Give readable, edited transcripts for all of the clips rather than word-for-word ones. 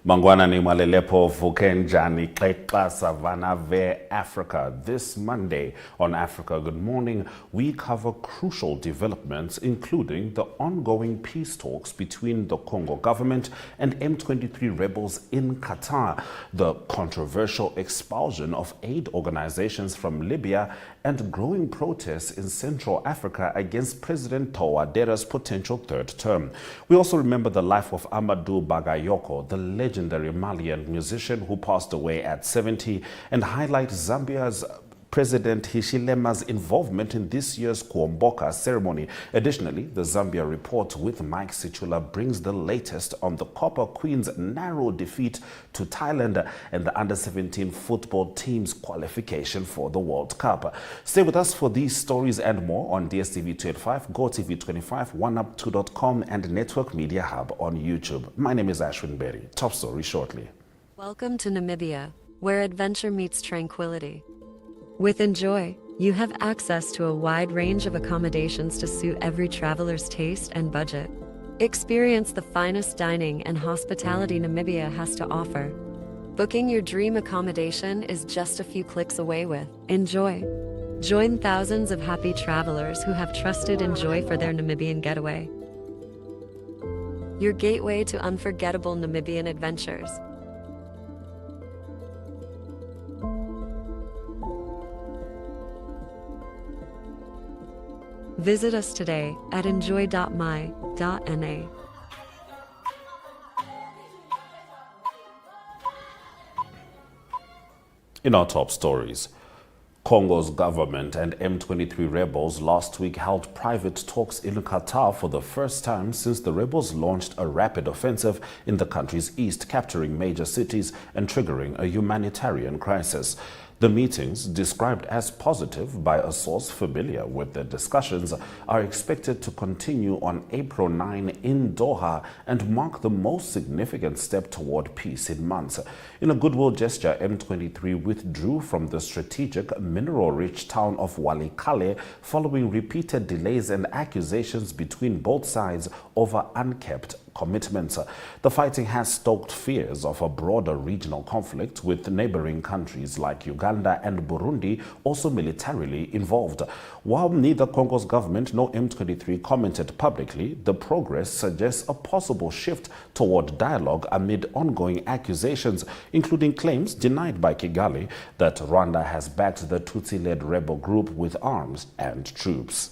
Mangwana ni Malelepo Vukenjani Klekla Savannah Ve Africa. This Monday on Africa Good Morning, we cover crucial developments, including the ongoing peace talks between the Congo government and M23 rebels in Qatar, the controversial expulsion of aid organizations from Libya, and growing protests in Central Africa against President Touadéra's potential third term. We also remember the life of Amadou Bagayoko, the legendary Malian musician who passed away at 70, and highlight Zambia's President Hichilema's involvement in this year's Kuomboka ceremony. Additionally, the Zambia report with Mike Sichula brings the latest on the Copper Queen's narrow defeat to Thailand and the under-17 football team's qualification for the World Cup. Stay with us for these stories and more on DSTV 285, GOTV 25, OneUp2.com and Network Media Hub on YouTube. My name is Ashwin Berry. Top story shortly. Welcome to Namibia, where adventure meets tranquility. With Enjoy, you have access to a wide range of accommodations to suit every traveler's taste and budget. Experience the finest dining and hospitality Namibia has to offer. Booking your dream accommodation is just a few clicks away with Enjoy. Join thousands of happy travelers who have trusted Enjoy for their Namibian getaway. Your gateway to unforgettable Namibian adventures. Visit us today at enjoy.my.na. In our top stories, Congo's government and M23 rebels last week held private talks in Qatar for the first time since the rebels launched a rapid offensive in the country's east, capturing major cities and triggering a humanitarian crisis. The meetings, described as positive by a source familiar with the discussions, are expected to continue on April 9 in Doha and mark the most significant step toward peace in months. In a goodwill gesture, M23 withdrew from the strategic mineral-rich town of Walikale following repeated delays and accusations between both sides over unkept commitments. The fighting has stoked fears of a broader regional conflict, with neighboring countries like Uganda and Burundi also militarily involved. While neither Congo's government nor M23 commented publicly, the progress suggests a possible shift toward dialogue amid ongoing accusations, including claims denied by Kigali that Rwanda has backed the Tutsi-led rebel group with arms and troops.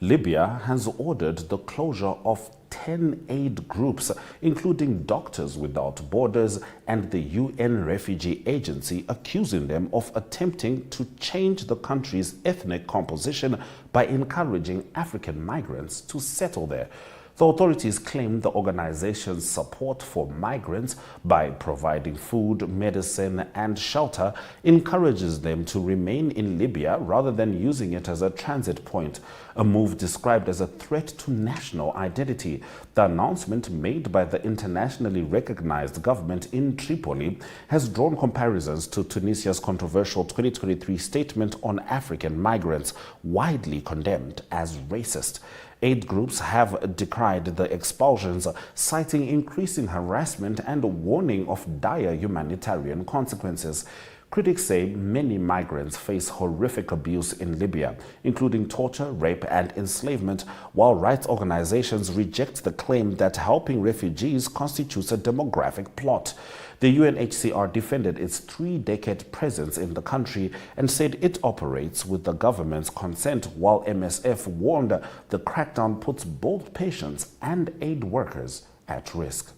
Libya has ordered the closure of 10 aid groups, including Doctors Without Borders and the UN Refugee Agency, accusing them of attempting to change the country's ethnic composition by encouraging African migrants to settle there. The authorities claim the organization's support for migrants by providing food, medicine, and shelter encourages them to remain in Libya rather than using it as a transit point, a move described as a threat to national identity. The announcement made by the internationally recognized government in Tripoli has drawn comparisons to Tunisia's controversial 2023 statement on African migrants, widely condemned as racist. Aid groups have decried the expulsions, citing increasing harassment and a warning of dire humanitarian consequences. Critics say many migrants face horrific abuse in Libya, including torture, rape, and enslavement, while rights organizations reject the claim that helping refugees constitutes a demographic plot. The UNHCR defended its 3-decade presence in the country and said it operates with the government's consent, while MSF warned the crackdown puts both patients and aid workers at risk.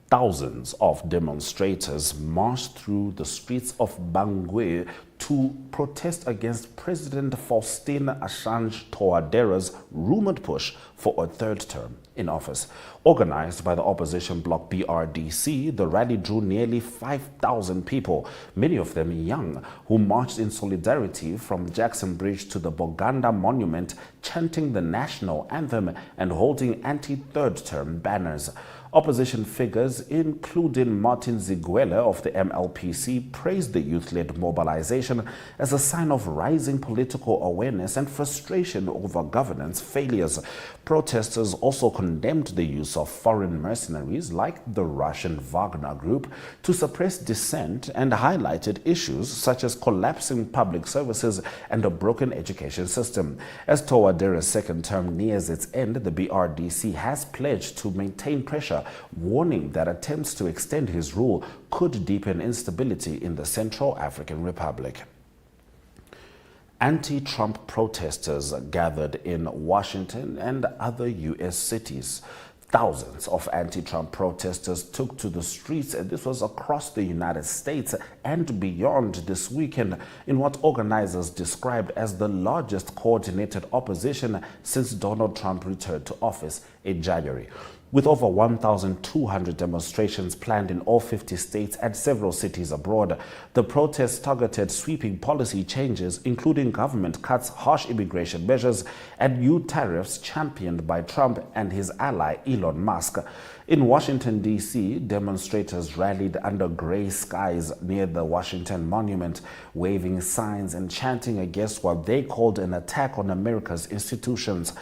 Thousands of demonstrators marched through the streets of Bangui to protest against President Faustin Archange Touadéra's rumored push for a third term in office. Organized by the opposition bloc BRDC, the rally drew nearly 5,000 people, many of them young, who marched in solidarity from Jackson Bridge to the Boganda Monument, chanting the national anthem and holding anti-third term banners. Opposition figures, including Martin Ziguele of the MLPC, praised the youth-led mobilization as a sign of rising political awareness and frustration over governance failures. Protesters also condemned the use of foreign mercenaries like the Russian Wagner Group to suppress dissent and highlighted issues such as collapsing public services and a broken education system. As Touadéra's second term nears its end, the BRDC has pledged to maintain pressure, warning that attempts to extend his rule could deepen instability in the Central African Republic. Anti-Trump protesters gathered in Washington and other U.S. cities. Thousands of anti-Trump protesters took to the streets, and this was across the United States and beyond this weekend in what organizers described as the largest coordinated opposition since Donald Trump returned to office in January. With over 1,200 demonstrations planned in all 50 states and several cities abroad, the protests targeted sweeping policy changes, including government cuts, harsh immigration measures, and new tariffs championed by Trump and his ally Elon Musk. In Washington, D.C., demonstrators rallied under gray skies near the Washington Monument, waving signs and chanting against what they called an attack on America's institutions.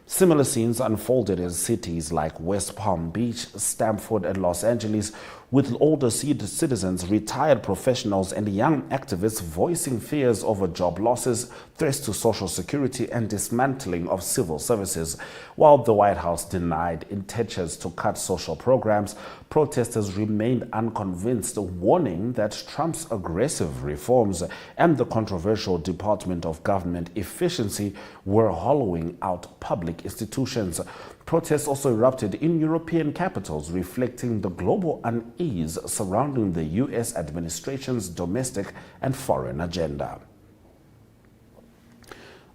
Similar scenes unfolded in cities like West Palm Beach, Stamford, and Los Angeles, with older citizens, retired professionals, and young activists voicing fears over job losses, threats to social security, and dismantling of civil services. While the White House denied intentions to cut social programs, protesters remained unconvinced, warning that Trump's aggressive reforms and the controversial Department of Government Efficiency were hollowing out public institutions. Protests also erupted in European capitals, reflecting the global unease surrounding the U.S. administration's domestic and foreign agenda.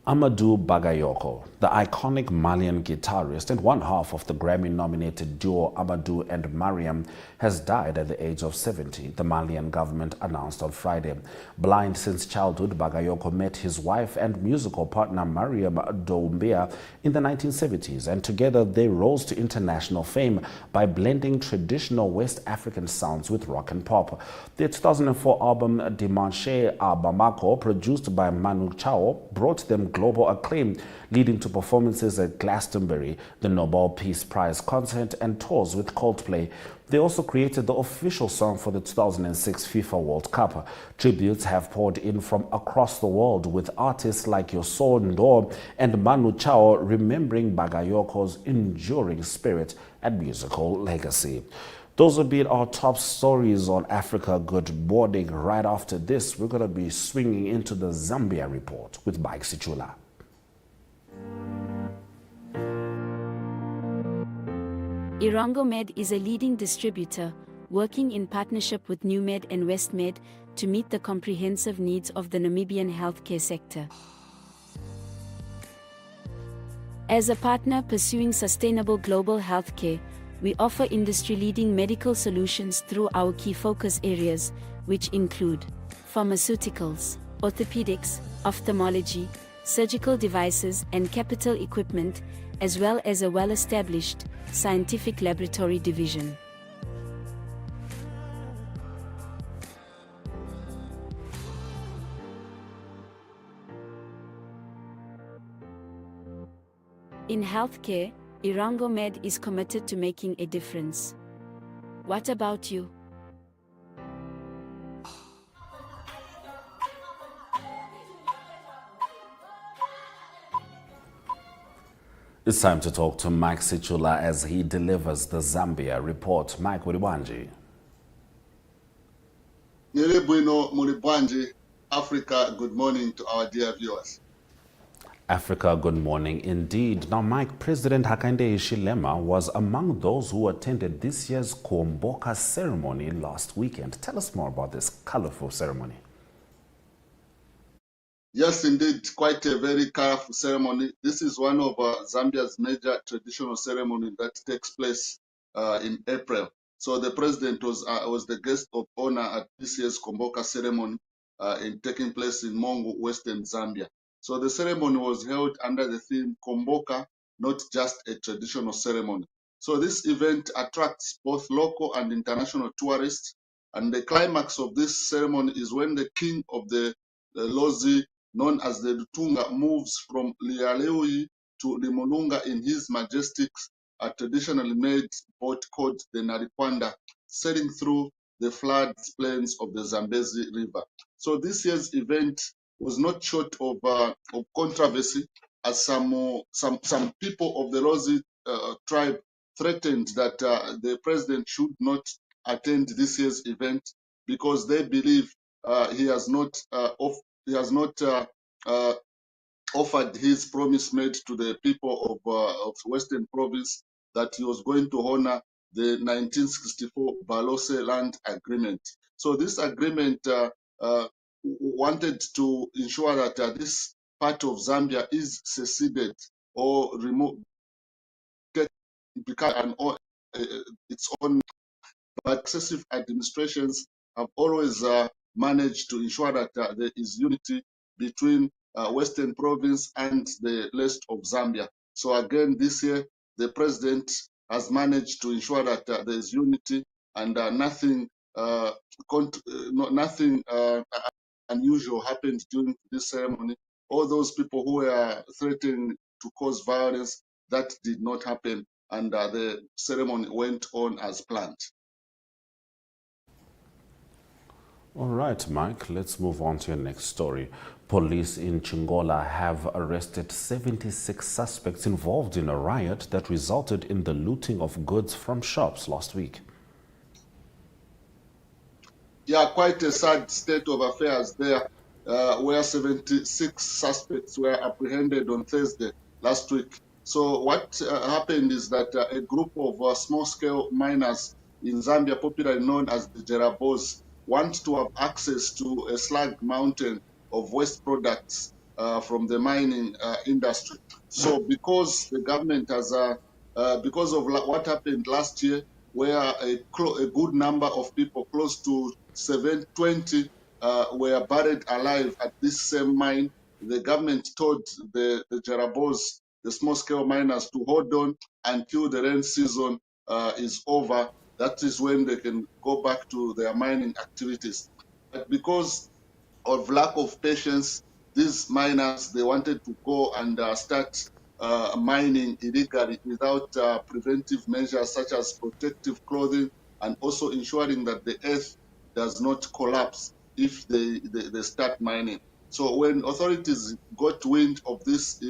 Amadou Bagayoko, the iconic Malian guitarist and one half of the Grammy-nominated duo Amadou and Mariam, has died at the age of 70, the Malian government announced on Friday. Blind since childhood, Bagayoko met his wife and musical partner Mariam Doumbia in the 1970s, and together they rose to international fame by blending traditional West African sounds with rock and pop. Their 2004 album Dimanche à Bamako, produced by Manu Chao, brought them global acclaim, leading to performances at Glastonbury, the Nobel Peace Prize concert, and tours with Coldplay. They also created the official song for the 2006 FIFA World Cup. Tributes have poured in from across the world, with artists like Youssou N'Dour and Manu Chao remembering Bagayoko's enduring spirit and musical legacy. Those have been our top stories on Africa Good Morning. Right after this, we're going to be swinging into the Zambia report with Mike Sichula. Irango Med is a leading distributor, working in partnership with NewMed and WestMed to meet the comprehensive needs of the Namibian healthcare sector. As a partner pursuing sustainable global healthcare, we offer industry-leading medical solutions through our key focus areas, which include pharmaceuticals, orthopedics, ophthalmology, surgical devices, and capital equipment, as well as a well-established scientific laboratory division. In healthcare, Irango Med is committed to making a difference. What about you? It's time to talk to Mike Sichula as he delivers the Zambia report. Mike, Wadiwanji. Bueno Mulibwanji, Africa, good morning to our dear viewers. Africa, good morning indeed. Now, Mike, President Hichilema was among those who attended this year's Kuomboka ceremony last weekend. Tell us more about this colorful ceremony. Yes, indeed, quite a very colorful ceremony. This is one of Zambia's major traditional ceremonies that takes place in April. So the president was the guest of honor at this year's Kuomboka ceremony taking place in Mongo, Western Zambia. So the ceremony was held under the theme Kuomboka, not just a traditional ceremony. So this event attracts both local and international tourists. And the climax of this ceremony is when the king of the Lozi, known as the Lutunga, moves from Lialeui to Limulunga in his majestic a traditionally made boat called the Narikwanda, sailing through the flood plains of the Zambezi River. So this year's event was not short of controversy, as some people of the Lozi tribe threatened that the president should not attend this year's event because they believe he has not offered his promise made to the people of Western Province that he was going to honor the 1964 Balose Land Agreement. So this agreement wanted to ensure that this part of Zambia is seceded or removed, become its own, but successive administrations have always managed to ensure that there is unity between Western Province and the rest of Zambia. So again, this year, the president has managed to ensure that there is unity and nothing unusual happened during this ceremony. All those people who were threatening to cause violence, that did not happen, and the ceremony went on as planned. All right, Mike, let's move on to your next story. Police in Chingola have arrested 76 suspects involved in a riot that resulted in the looting of goods from shops last week. Yeah, quite a sad state of affairs there, where 76 suspects were apprehended on Thursday last week. So what happened is that a group of small-scale miners in Zambia, popularly known as the Jerabos, want to have access to a slag mountain of waste products from the mining industry. So because the government has, because of what happened last year, where a good number of people, close to 720, were buried alive at this same mine, the government told the Jerabos, the small-scale miners, to hold on until the rain season is over. That is when they can go back to their mining activities. But because of lack of patience, these miners, they wanted to go and start mining illegally without preventive measures such as protective clothing and also ensuring that the earth does not collapse if they start mining. So when authorities got wind of this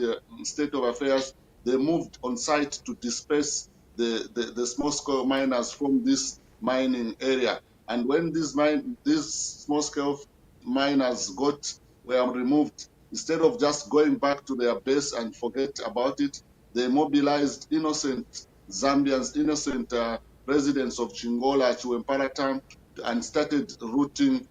state of affairs, they moved on site to disperse the small-scale miners from this mining area. And when these small-scale miners were removed, instead of just going back to their base and forget about it, they mobilized innocent Zambians, innocent residents of Chingola, Chiwempara town, and started looting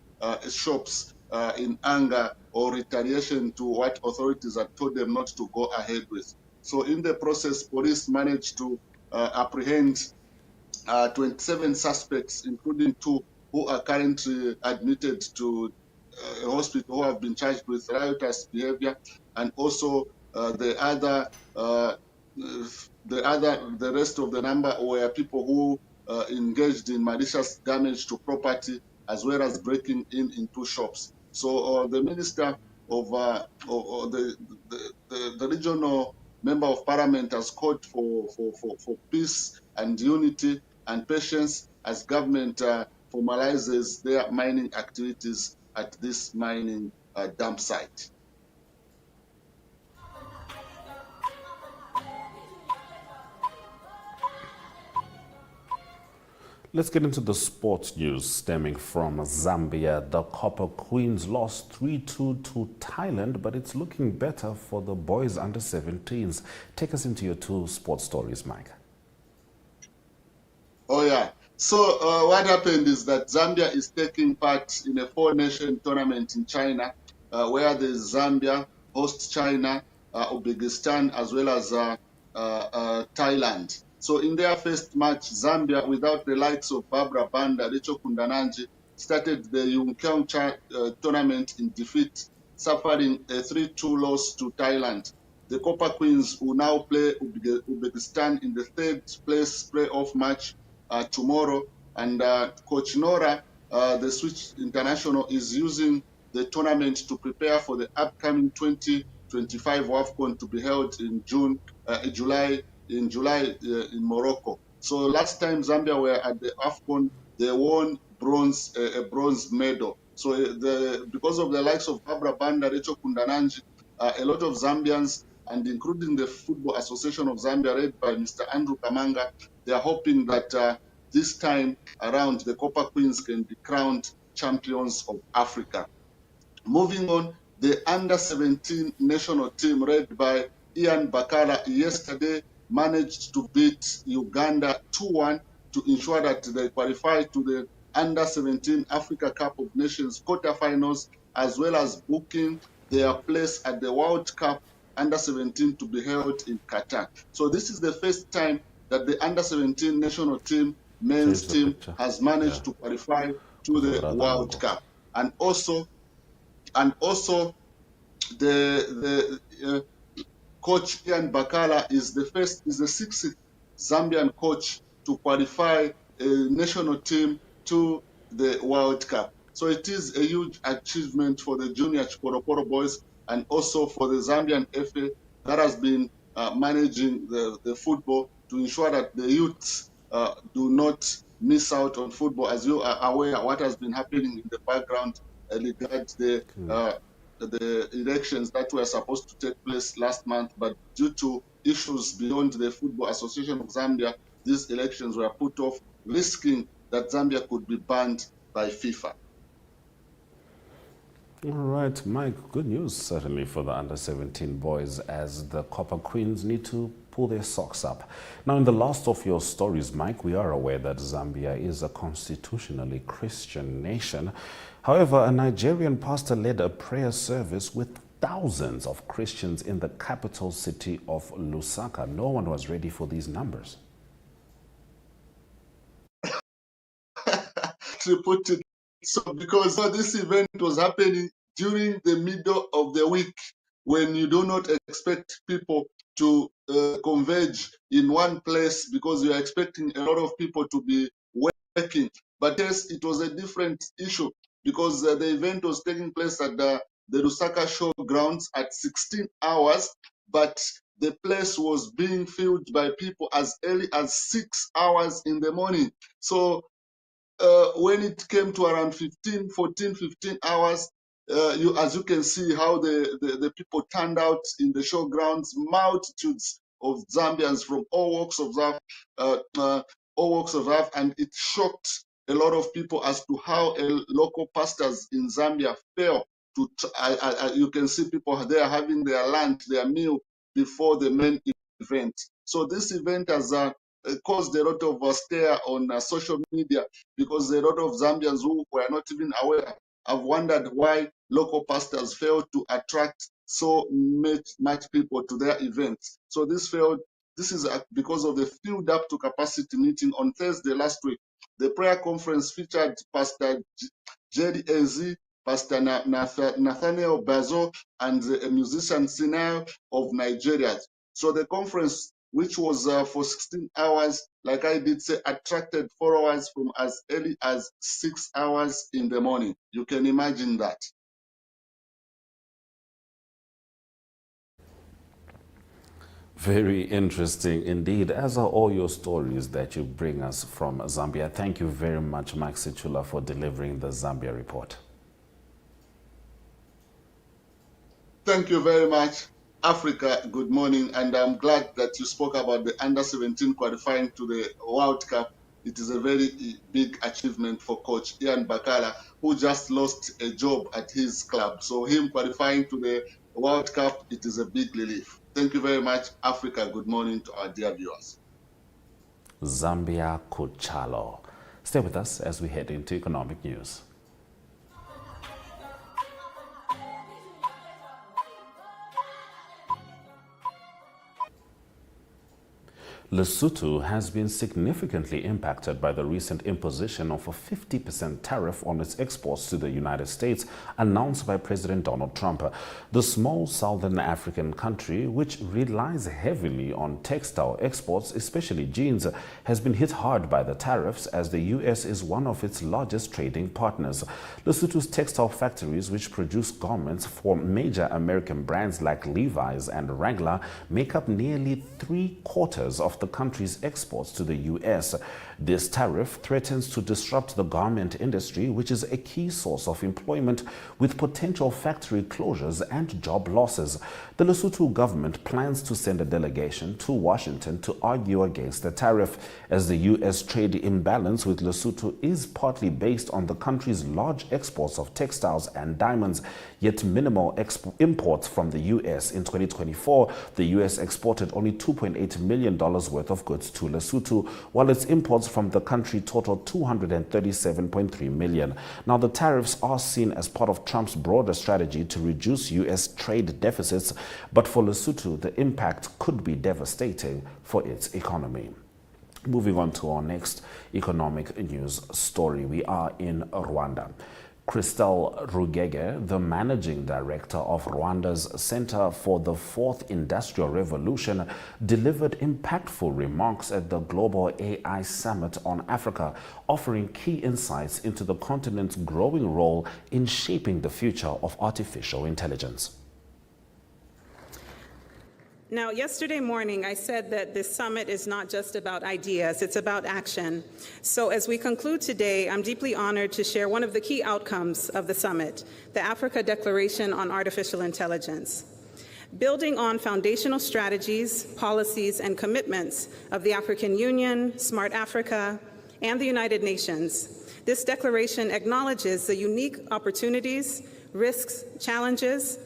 shops in anger or retaliation to what authorities had told them not to go ahead with. So in the process, police managed to apprehend 27 suspects, including 2 who are currently admitted to a hospital who have been charged with riotous behavior, and also the rest of the number were people who engaged in malicious damage to property as well as breaking into shops. So the minister of the regional member of parliament has called for peace and unity and patience as government formalizes their mining activities at this mining dump site. Let's get into the sports news stemming from Zambia. The Copper Queens lost 3-2 to Thailand, but it's looking better for the boys under 17s. Take us into your 2 sports stories, Mike. Oh, yeah. So what happened is that Zambia is taking part in a 4-nation tournament in China, where the Zambia hosts China, Uzbekistan, as well as Thailand. So in their first match, Zambia, without the likes of Barbara Banda, Richo Kundananji, started the Yungkyong tournament in defeat, suffering a 3-2 loss to Thailand. The Copper Queens will now play Uzbekistan in the 3rd place playoff match tomorrow. And Coach Nora, the Switch International, is using the tournament to prepare for the upcoming 2025 WAFCON to be held in July in July in Morocco. So last time Zambia were at the AFCON, they won a bronze medal. So because of the likes of Barbara Banda, Rachel Kundananji, a lot of Zambians, and including the Football Association of Zambia, led by Mr. Andrew Kamanga, they are hoping that this time around the Copper Queens can be crowned champions of Africa. Moving on, the under-17 national team led by Ian Bakala yesterday managed to beat Uganda 2-1 to ensure that they qualify to the under-17 Africa Cup of Nations quarterfinals, as well as booking their place at the World Cup under-17 to be held in Qatar. So this is the first time that the under-17 national team, men's team, has managed to qualify to the World Cup. And also the coach Ian Bakala is the sixth Zambian coach to qualify a national team to the World Cup. So it is a huge achievement for the junior Chikorokoro boys and also for the Zambian FA that has been managing the football to ensure that the youths do not miss out on football. As you are aware, what has been happening in the background regards the elections that were supposed to take place last month, but due to issues beyond the Football Association of Zambia, these elections were put off, risking that Zambia could be banned by FIFA. All right, Mike, good news certainly for the under-17 boys as the Copper Queens need to pull their socks up. Now, in the last of your stories, Mike, we are aware that Zambia is a constitutionally Christian nation. However, a Nigerian pastor led a prayer service with thousands of Christians in the capital city of Lusaka. No one was ready for these numbers. To put it so, because this event was happening during the middle of the week when you do not expect people to converge in one place because you are expecting a lot of people to be working. But yes, it was a different issue because the event was taking place at the Lusaka Showgrounds at 16 hours, but the place was being filled by people as early as 6 hours in the morning. So when it came to around 15 hours, as you can see how the people turned out in the showgrounds, multitudes of Zambians from all walks of life, and it shocked a lot of people as to how local pastors in Zambia fell. You can see people there having their lunch, their meal before the main event. So this event has caused a lot of stir on social media because a lot of Zambians who were not even aware have wondered why local pastors failed to attract so much people to their events. So this is because of the filled up to capacity meeting on Thursday last week. The prayer conference featured Pastor Jerry Ezi, Pastor Nathaniel Bazo, and a musician Sinai of Nigeria. So the conference, which was for 16 hours, like I did say, attracted followers from as early as 6 hours in the morning. You can imagine that. Very interesting indeed, as are all your stories that you bring us from Zambia. Thank you very much, Mike Sichula, for delivering the Zambia report. Thank you very much, Africa. Good morning, and I'm glad that you spoke about the under-17 qualifying to the World Cup. It is a very big achievement for Coach Ian Bakala, who just lost a job at his club. So him qualifying to the World Cup, it is a big relief. Thank you very much, Africa. Good morning to our dear viewers. Zambia Kuchalo. Stay with us as we head into economic news. Lesotho has been significantly impacted by the recent imposition of a 50% tariff on its exports to the United States, announced by President Donald Trump. The small southern African country, which relies heavily on textile exports, especially jeans, has been hit hard by the tariffs as the U.S. is one of its largest trading partners. Lesotho's textile factories, which produce garments for major American brands like Levi's and Wrangler, make up nearly 3/4 of the country's exports to the U.S. This tariff threatens to disrupt the garment industry, which is a key source of employment, with potential factory closures and job losses. The Lesotho government plans to send a delegation to Washington to argue against the tariff, as the U.S. trade imbalance with Lesotho is partly based on the country's large exports of textiles and diamonds, yet minimal imports from the U.S. In 2024, the U.S. exported only $2.8 million worth of goods to Lesotho, while its imports from the country totaled $237.3 million. Now, the tariffs are seen as part of Trump's broader strategy to reduce U.S. trade deficits, but for Lesotho, the impact could be devastating for its economy. Moving on to our next economic news story, we are in Rwanda. Christelle Rugege, the managing director of Rwanda's Center for the Fourth Industrial Revolution, delivered impactful remarks at the Global AI Summit on Africa, offering key insights into the continent's growing role in shaping the future of artificial intelligence. Now, yesterday morning, I said that this summit is not just about ideas, it's about action. So as we conclude today, I'm deeply honored to share one of the key outcomes of the summit, the Africa Declaration on Artificial Intelligence. Building on foundational strategies, policies, and commitments of the African Union, Smart Africa, and the United Nations, this declaration acknowledges the unique opportunities, risks, challenges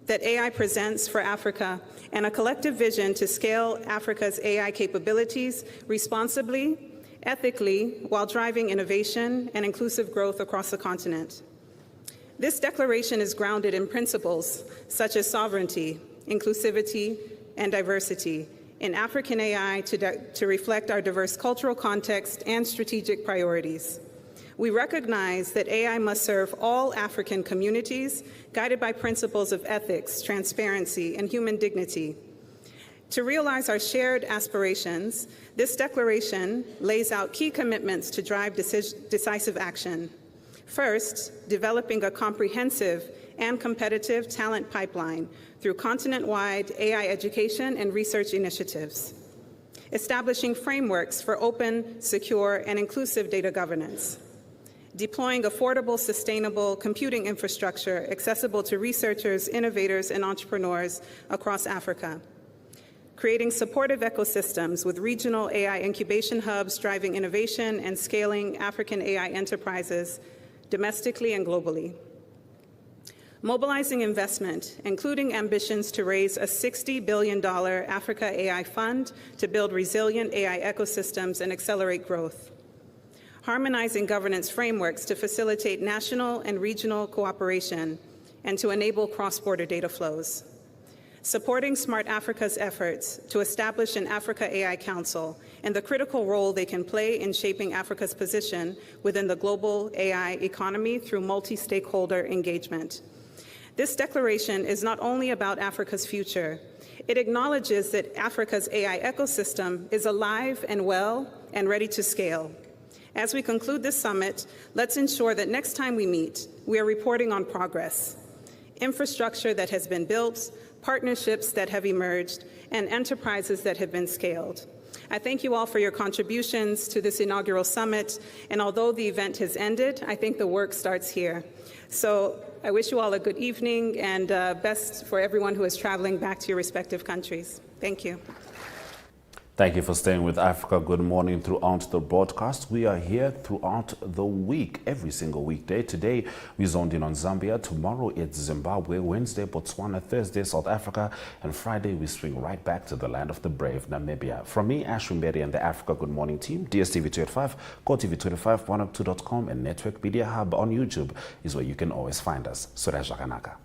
that AI presents for Africa, and a collective vision to scale Africa's AI capabilities responsibly, ethically, while driving innovation and inclusive growth across the continent. This declaration is grounded in principles such as sovereignty, inclusivity, and diversity in African AI to reflect our diverse cultural context and strategic priorities. We recognize that AI must serve all African communities, guided by principles of ethics, transparency, and human dignity. To realize our shared aspirations, this declaration lays out key commitments to drive decisive action. First, developing a comprehensive and competitive talent pipeline through continent-wide AI education and research initiatives. Establishing frameworks for open, secure, and inclusive data governance. Deploying affordable, sustainable computing infrastructure accessible to researchers, innovators, and entrepreneurs across Africa. Creating supportive ecosystems with regional AI incubation hubs driving innovation and scaling African AI enterprises domestically and globally. Mobilizing investment, including ambitions to raise a $60 billion Africa AI fund to build resilient AI ecosystems and accelerate growth. Harmonizing governance frameworks to facilitate national and regional cooperation and to enable cross-border data flows. Supporting Smart Africa's efforts to establish an Africa AI Council and the critical role they can play in shaping Africa's position within the global AI economy through multi-stakeholder engagement. This declaration is not only about Africa's future, it acknowledges that Africa's AI ecosystem is alive and well and ready to scale. As we conclude this summit, let's ensure that next time we meet, we are reporting on progress, infrastructure that has been built, partnerships that have emerged, and enterprises that have been scaled. I thank you all for your contributions to this inaugural summit, and although the event has ended, I think the work starts here. So I wish you all a good evening and best for everyone who is traveling back to your respective countries. Thank you. Thank you for staying with Africa Good Morning throughout the broadcast. We are here throughout the week, every single weekday. Today, we zoned in on Zambia. Tomorrow, it's Zimbabwe. Wednesday, Botswana. Thursday, South Africa. And Friday, we swing right back to the land of the brave, Namibia. From me, Ashwimberi, and the Africa Good Morning team, DSTV 285, GOTV 285, 102.com, and Network Media Hub on YouTube is where you can always find us. Suraj Kanaka.